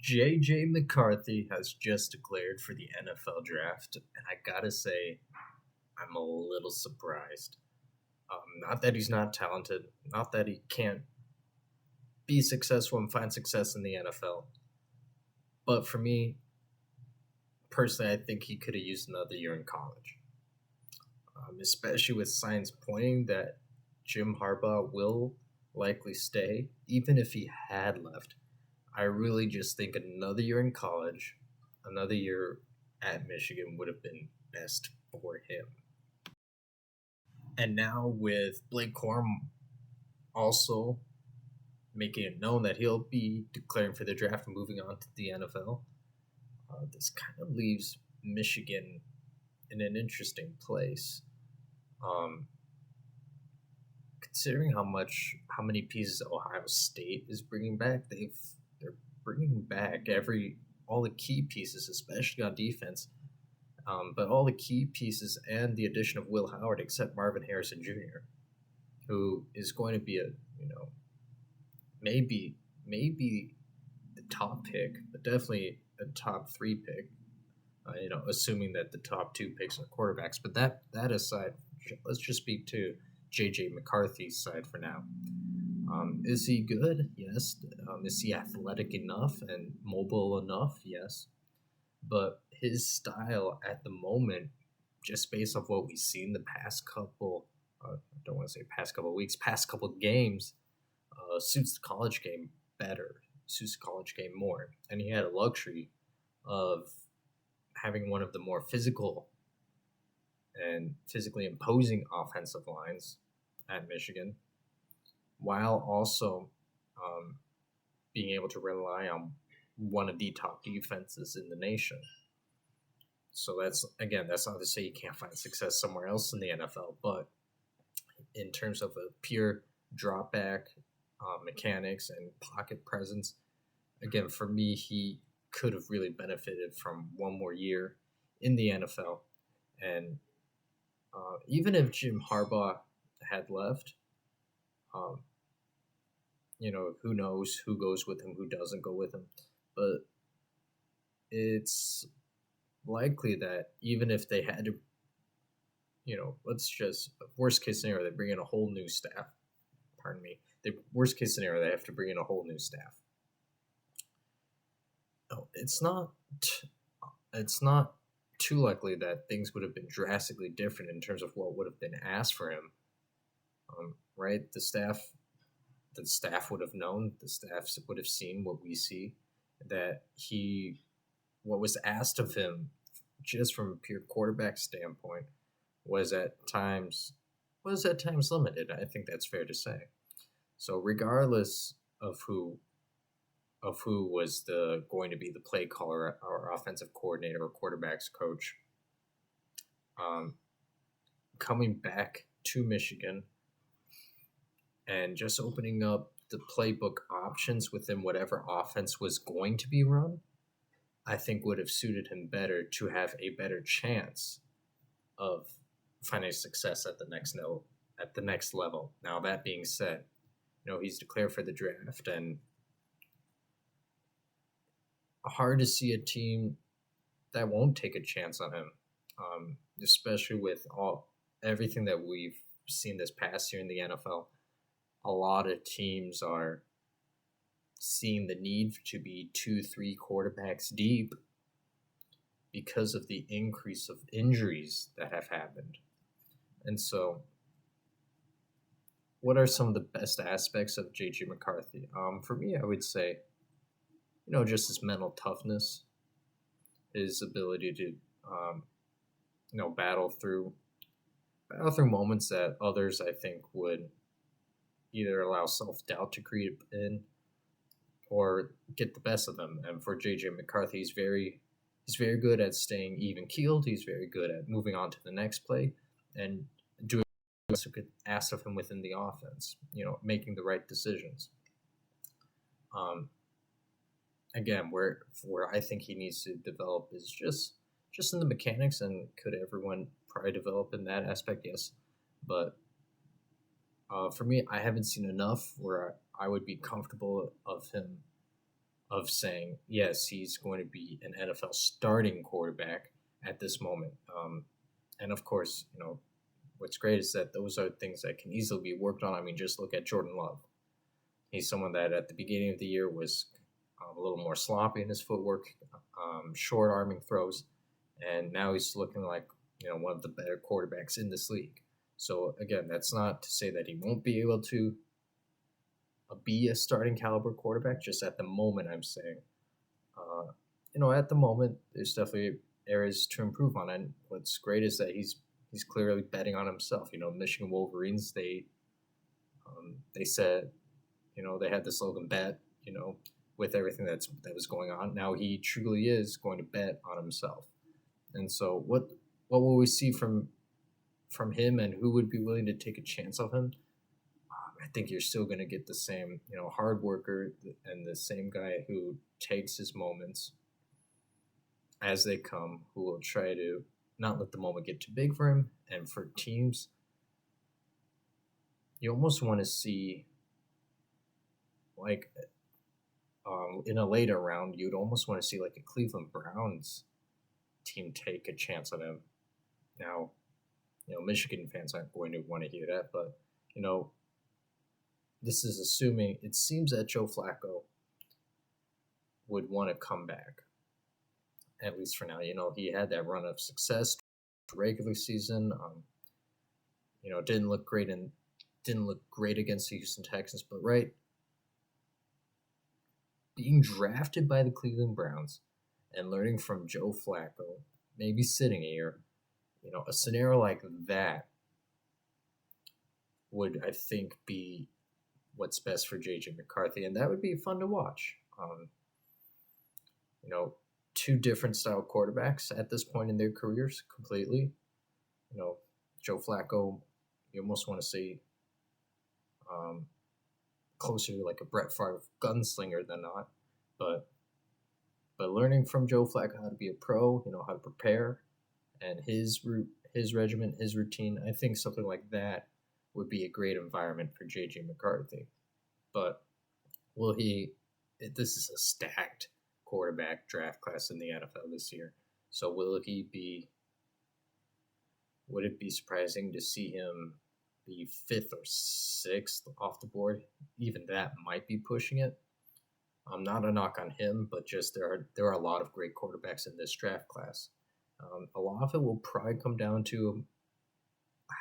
JJ McCarthy has just declared for the NFL draft, and I gotta say, I'm a little surprised. Not that he's not talented, not that he can't be successful and find success in the NFL, but for me, personally, I think he could have used another year in college, especially with signs pointing that Jim Harbaugh will likely stay, even if he had left. I really just think another year in college, another year at Michigan would have been best for him. And now with Blake Corum also making it known that he'll be declaring for the draft and moving on to the NFL, this kind of leaves Michigan in an interesting place. Um, Considering how many pieces Ohio State is bringing back, they're bringing back all the key pieces, especially on defense. But all the key pieces and the addition of Will Howard, except Marvin Harrison Jr., who is going to be maybe the top pick, but definitely a top 3 pick. Assuming that the top 2 picks are quarterbacks. But that aside, let's just speak to JJ McCarthy's side for now. Is he good? Yes. Is he athletic enough and mobile enough? Yes. But his style at the moment, just based off what we've seen the past couple, I don't want to say past couple weeks, past couple games, suits the college game better, suits the college game more. And he had a luxury of having one of the more physical and physically imposing offensive lines at Michigan, while also being able to rely on one of the top defenses in the nation. So that's not to say you can't find success somewhere else in the NFL, but in terms of a pure drop back mechanics and pocket presence, again, for me, he could have really benefited from one more year in the NFL. And even if Jim Harbaugh had left, who knows who goes with him, who doesn't go with him. But it's likely that even if they had to, let's just, worst case scenario, they bring in a whole new staff. Pardon me. The worst case scenario, they have to bring in a whole new staff. No, it's not too likely that things would have been drastically different in terms of what would have been asked for him. Right? The staff would have known, the staff would have seen what we see, that what was asked of him, just from a pure quarterback standpoint, was at times limited. I think that's fair to say. So regardless of who was going to be the play caller or offensive coordinator or quarterbacks coach, coming back to Michigan and just opening up the playbook options within whatever offense was going to be run, I think would have suited him better to have a better chance of finding success at the next level. Now, that being said, he's declared for the draft, and hard to see a team that won't take a chance on him, especially with everything that we've seen this past year in the NFL. A lot of teams are seeing the need to be 2-3 quarterbacks deep because of the increase of injuries that have happened. And so, what are some of the best aspects of JJ McCarthy? For me, I would say, just his mental toughness, his ability to, battle through moments that others, I think, would either allow self-doubt to creep in or get the best of them. And for JJ McCarthy, he's very good at staying even-keeled. He's very good at moving on to the next play and doing what could ask of him within the offense, making the right decisions. Again, where I think he needs to develop is just in the mechanics, and could everyone probably develop in that aspect? Yes. But for me, I haven't seen enough where I would be comfortable of him of saying, yes, he's going to be an NFL starting quarterback at this moment. And of course, what's great is that those are things that can easily be worked on. I mean, just look at Jordan Love. He's someone that at the beginning of the year was a little more sloppy in his footwork, short arming throws, and now he's looking like one of the better quarterbacks in this league. So again, that's not to say that he won't be able to be a starting caliber quarterback. Just at the moment, I'm saying, at the moment, there's definitely areas to improve on. And what's great is that he's clearly betting on himself. Michigan Wolverines, they said, they had the slogan bet, with everything that was going on. Now he truly is going to bet on himself. And so what will we see from him, and who would be willing to take a chance on him? I think you're still going to get the same, hard worker and the same guy who takes his moments as they come, who will try to not let the moment get too big for him. And for teams, you almost want to see, like, in a later round, you'd almost want to see like a Cleveland Browns team take a chance on him. Now, Michigan fans aren't going to want to hear that, but, this is assuming it seems that Joe Flacco would want to come back, at least for now. He had that run of success regular season. Didn't look great against the Houston Texans, but being drafted by the Cleveland Browns and learning from Joe Flacco, maybe sitting here, a scenario like that would, I think, be what's best for J.J. McCarthy, and that would be fun to watch. Two different style quarterbacks at this point in their careers completely. Joe Flacco, you almost want to say closer to like a Brett Favre gunslinger than not, but learning from Joe Flacco how to be a pro, how to prepare, and his regimen, his routine, I think something like that would be a great environment for J.J. McCarthy. But this is a stacked quarterback draft class in the NFL this year. So would it be surprising to see him be 5th or 6th off the board? Even that might be pushing it. Not a knock on him, but just there are a lot of great quarterbacks in this draft class. A lot of it will probably come down to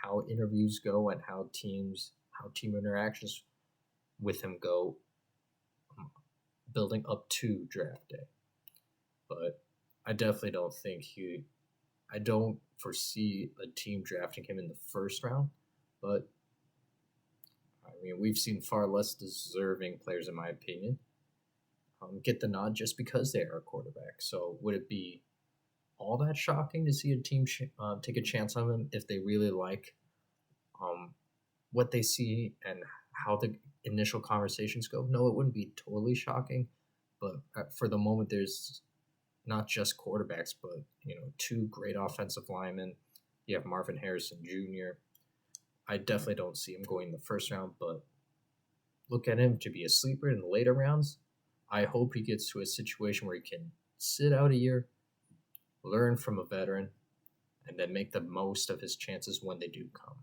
how interviews go and how team interactions with him go, building up to draft day. But I definitely don't think I don't foresee a team drafting him in the first round. But I mean, we've seen far less deserving players, in my opinion, get the nod just because they are a quarterback. So would it be all that shocking to see a team take a chance on him if they really like what they see and how the initial conversations go? No, it wouldn't be totally shocking, but for the moment, there's not just quarterbacks, but 2 great offensive linemen. You have Marvin Harrison Jr. I definitely don't see him going in the first round, but look at him to be a sleeper in the later rounds. I hope he gets to a situation where he can sit out a year, learn from a veteran, and then make the most of his chances when they do come.